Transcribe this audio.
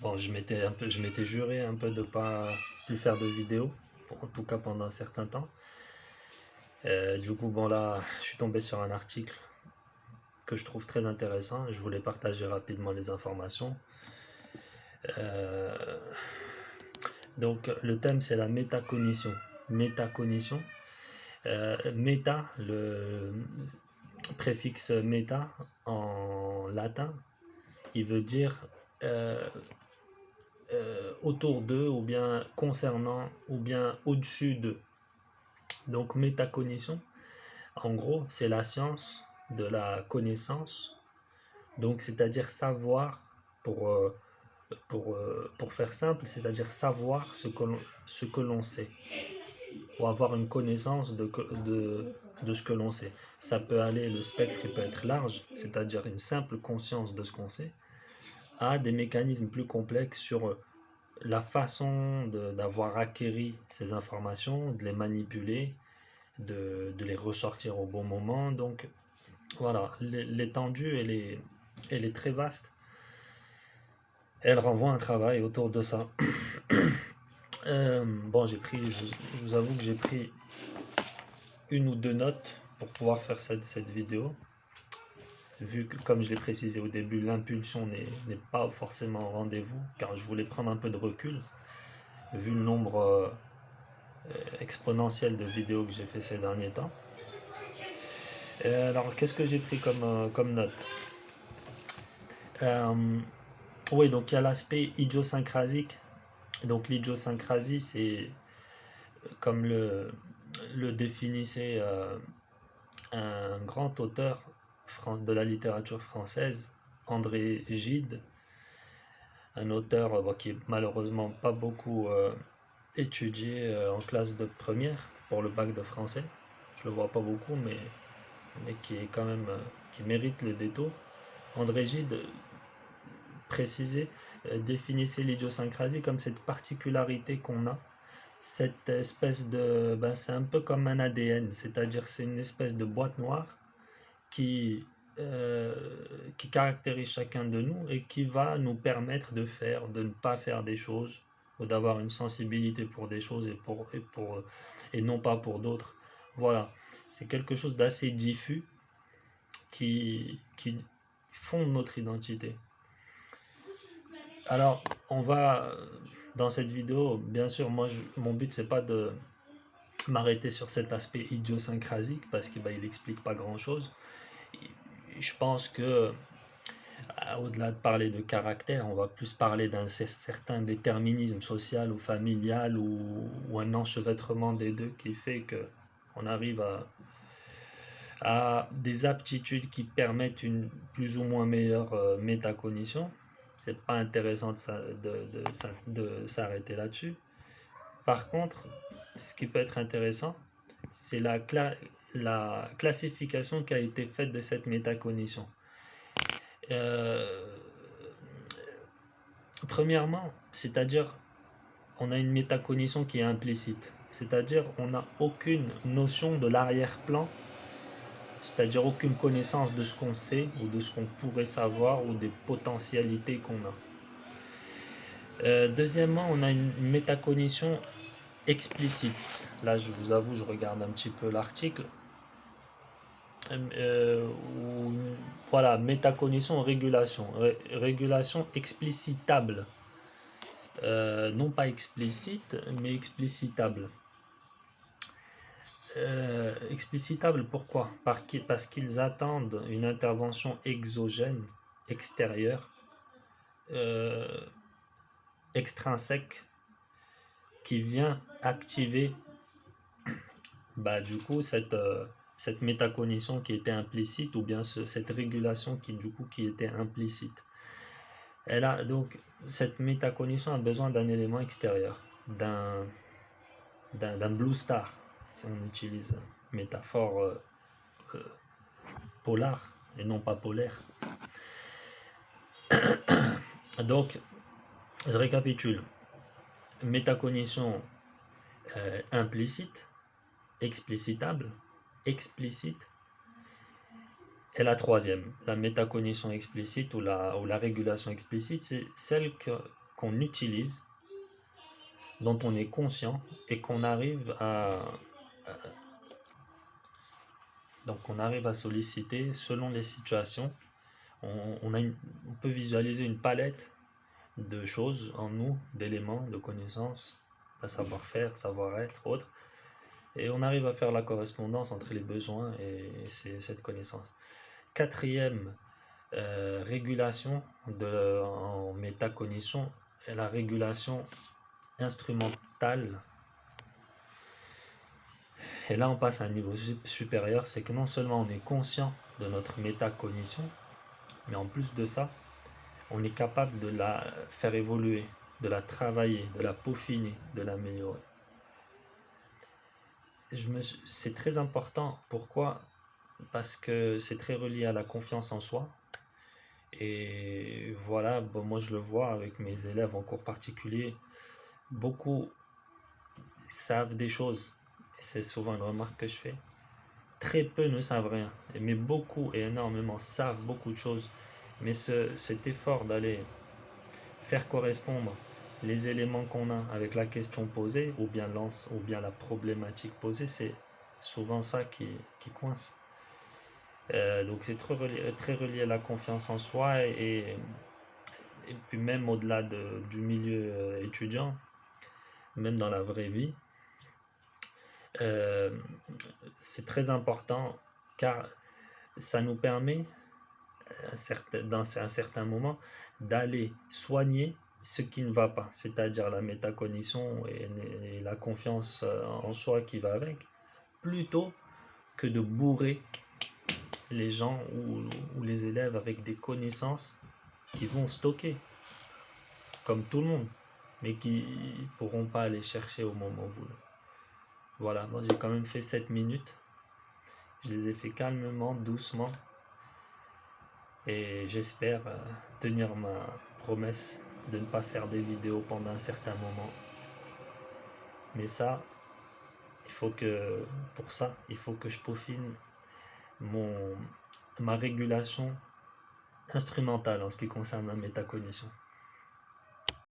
bon, je m'étais juré un peu de pas plus faire de vidéos, en tout cas pendant un certain temps. Du coup, bon là, je suis tombé sur un article que je trouve très intéressant et je voulais partager rapidement les informations. Euh, donc, le thème c'est la métacognition. Métacognition. Méta, le préfixe méta en latin, il veut dire euh, autour d'eux, ou bien concernant, ou bien au-dessus d'eux. Donc métacognition, en gros, c'est la science de la connaissance, donc c'est-à-dire savoir, pour, pour faire simple, c'est-à-dire savoir ce que l'on sait, ou avoir une connaissance de ce que l'on sait. Ça peut aller, le spectre peut être large, c'est-à-dire une simple conscience de ce qu'on sait, à des mécanismes plus complexes sur la façon d'avoir acquéri ces informations, de les manipuler, de les ressortir au bon moment. Donc voilà, l'étendue, elle est très vaste. Elle renvoie un travail autour de ça. Bon, je vous avoue que j'ai pris une ou deux notes pour pouvoir faire cette vidéo. Vu que, comme je l'ai précisé au début, l'impulsion n'est pas forcément au rendez-vous, car je voulais prendre un peu de recul, vu le nombre exponentiel de vidéos que j'ai fait ces derniers temps. Alors, qu'est-ce que j'ai pris comme note? Oui, donc il y a l'aspect idiosyncrasique. Donc l'idiosyncrasie, c'est comme le définissait un grand auteur de la littérature française, André Gide, un auteur qui est malheureusement pas beaucoup étudié en classe de première pour le bac de français. Je le vois pas beaucoup, mais qui est quand même qui mérite le détour. André Gide précisait, définissait l'idiosyncrasie comme cette particularité qu'on a, cette espèce de, ben, c'est un peu comme un ADN, c'est-à-dire c'est une espèce de boîte noire qui, euh, qui caractérise chacun de nous et qui va nous permettre de faire, de ne pas faire des choses, ou d'avoir une sensibilité pour des choses et non pas pour d'autres. Voilà, c'est quelque chose d'assez diffus qui fonde notre identité. Alors, on va dans cette vidéo, bien sûr, mon but c'est pas de m'arrêter sur cet aspect idiosyncrasique parce qu'il il explique pas grand chose. Je pense que au-delà de parler de caractère, on va plus parler d'un certain déterminisme social ou familial ou un enchevêtrement des deux qui fait que on arrive à des aptitudes qui permettent une plus ou moins meilleure métacognition. C'est pas intéressant de s'arrêter là-dessus. Par contre, ce qui peut être intéressant, c'est la classification qui a été faite de cette métacognition. Euh, Premièrement, c'est-à-dire on a une métacognition qui est implicite, c'est-à-dire on n'a aucune notion de l'arrière-plan, c'est-à-dire aucune connaissance de ce qu'on sait ou de ce qu'on pourrait savoir ou des potentialités qu'on a. Deuxièmement, on a une métacognition explicite. Là, je vous avoue, je regarde un petit peu l'article. Où, voilà, métacognition, régulation. Régulation explicitable. Non pas explicite, mais explicitable. Explicitable, pourquoi? Parce qu'ils attendent une intervention exogène, extérieure, euh, extrinsèque, qui vient activer du coup cette métacognition qui était implicite, ou bien cette régulation qui était implicite. Elle a donc cette métacognition a besoin d'un élément extérieur, d'un blue star, si on utilise une métaphore euh, polar et non pas polaire. Donc, je récapitule. Métacognition implicite, explicitable, explicite. Et la troisième, la métacognition explicite ou la régulation explicite, c'est celle qu'on utilise, dont on est conscient et qu'on arrive à solliciter selon les situations. On peut visualiser une palette de choses en nous, d'éléments, de connaissances, de savoir-faire, savoir-être, autres. Et on arrive à faire la correspondance entre les besoins et cette connaissance. Quatrième régulation en métacognition est la régulation instrumentale. Et là, on passe à un niveau supérieur, c'est que non seulement on est conscient de notre métacognition, mais en plus de ça, on est capable de la faire évoluer, de la travailler, de la peaufiner, de l'améliorer. C'est très important. Pourquoi? Parce que c'est très relié à la confiance en soi. Et voilà, bon, moi je le vois avec mes élèves en cours particulier. Beaucoup savent des choses. C'est souvent une remarque que je fais. Très peu ne savent rien. Mais beaucoup et énormément savent beaucoup de choses. Mais cet effort d'aller faire correspondre les éléments qu'on a avec la question posée ou bien la problématique posée, c'est souvent ça qui coince. Donc c'est très relié à la confiance en soi et puis même au-delà du milieu étudiant, même dans la vraie vie, c'est très important car ça nous permet dans un certain moment d'aller soigner ce qui ne va pas, c'est-à-dire la métacognition et la confiance en soi qui va avec, plutôt que de bourrer les gens ou les élèves avec des connaissances qui vont stocker, comme tout le monde, mais qui ne pourront pas aller chercher au moment voulu. Voilà, bon, j'ai quand même fait 7 minutes. Je les ai fait calmement, doucement. Et j'espère tenir ma promesse de ne pas faire des vidéos pendant un certain moment. Mais ça, il faut que je peaufine ma régulation instrumentale en ce qui concerne la métacognition.